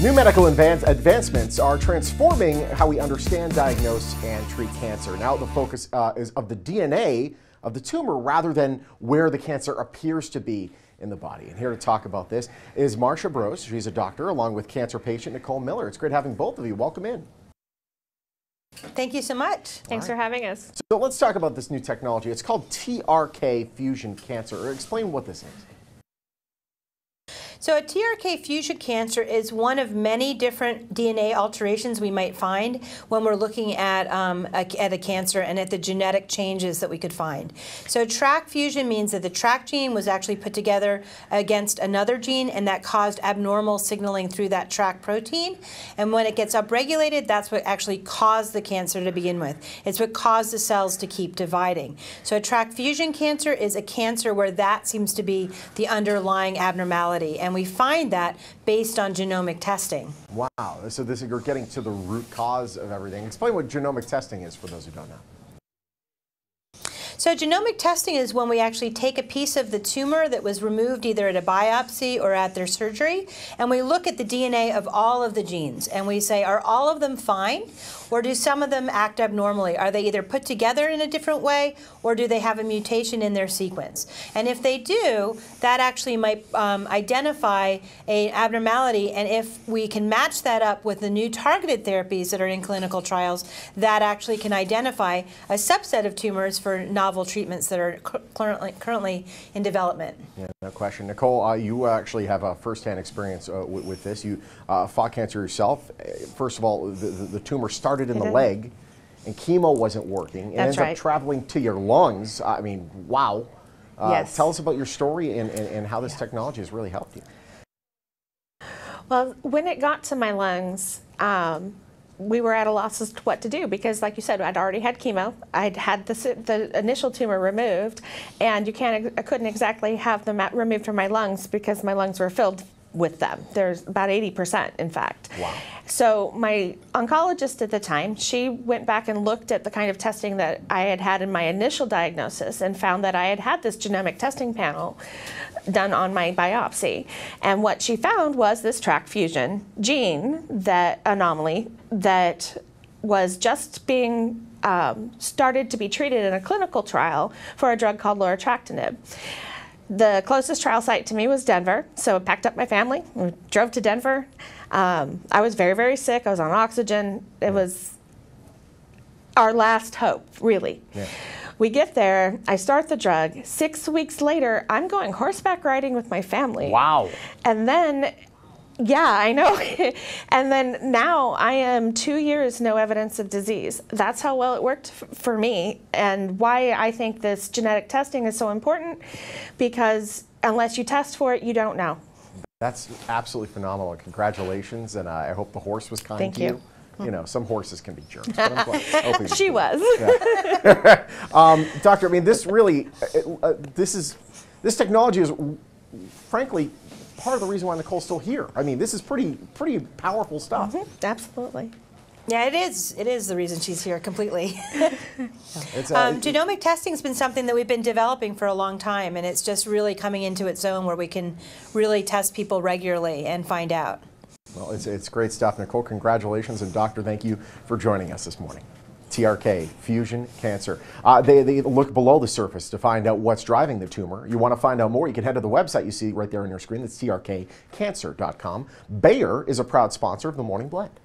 New medical advancements are transforming how we understand, diagnose, and treat cancer. Now the focus is of the DNA of the tumor rather than where the cancer appears to be in the body. And here to talk about this is Marcia Brose. She's a doctor along with cancer patient Nicole Miller. It's great having both of you. Welcome in. Thank you so much. Thanks for having us. So let's talk about this new technology. It's called TRK Fusion Cancer. Explain what this is. So a TRK Fusion Cancer is one of many different DNA alterations we might find when we're looking at a cancer and at the genetic changes that we could find. So TRK fusion means that the TRK gene was actually put together against another gene, and that caused abnormal signaling through that TRK protein. And when it gets upregulated, that's what actually caused the cancer to begin with. It's what caused the cells to keep dividing. So a TRK fusion cancer is a cancer where that seems to be the underlying abnormality. And we find that based on genomic testing. Wow. So you're getting to the root cause of everything. Explain what genomic testing is for those who don't know. So genomic testing is when we actually take a piece of the tumor that was removed either at a biopsy or at their surgery, and we look at the DNA of all of the genes, and we say, are all of them fine, or do some of them act abnormally? Are they either put together in a different way, or do they have a mutation in their sequence? And if they do, that actually might identify an abnormality, and if we can match that up with the new targeted therapies that are in clinical trials, that actually can identify a subset of tumors for novel treatments that are currently in development. Yeah, no question. Nicole, you actually have a first-hand experience with this. You fought cancer yourself. First of all, the tumor started in the leg, and chemo wasn't working. It ends up traveling to your lungs. I mean, wow. Yes. Tell us about your story and how this technology has really helped you. Well, when it got to my lungs, we were at a loss as to what to do because, like you said, I'd already had chemo. I'd had the initial tumor removed, and I couldn't exactly have them removed from my lungs because my lungs were filled with them. There's about 80%, in fact. Wow. So my oncologist at the time, she went back and looked at the kind of testing that I had had in my initial diagnosis and found that I had had this genomic testing panel done on my biopsy. And what she found was this TRK fusion gene, that anomaly that was just being started to be treated in a clinical trial for a drug called lorlatinib. The closest trial site to me was Denver, so I packed up my family, we drove to Denver. I was very, very sick. I was on oxygen. It was our last hope, really. Yeah. We get there, I start the drug. 6 weeks later, I'm going horseback riding with my family. Wow. And then, yeah, I know. And then now I am 2 years, no evidence of disease. That's how well it worked for me, and why I think this genetic testing is so important, because unless you test for it, you don't know. That's absolutely phenomenal. Congratulations, and I hope the horse was kind Thank to you. You know, some horses can be jerks, but I'm glad. She was. Yeah. Doctor, I mean, this really, this technology is, frankly, part of the reason why Nicole's still here. I mean, this is pretty powerful stuff. Mm-hmm. Absolutely. Yeah, it is. It is the reason she's here completely. Genomic testing has been something that we've been developing for a long time, and it's just really coming into its own where we can really test people regularly and find out. Well, it's great stuff. Nicole, congratulations, and Doctor, thank you for joining us this morning. TRK Fusion Cancer. They look below the surface to find out what's driving the tumor. You want to find out more, you can head to the website you see right there on your screen. That's trkcancer.com. Bayer is a proud sponsor of the Morning Blend.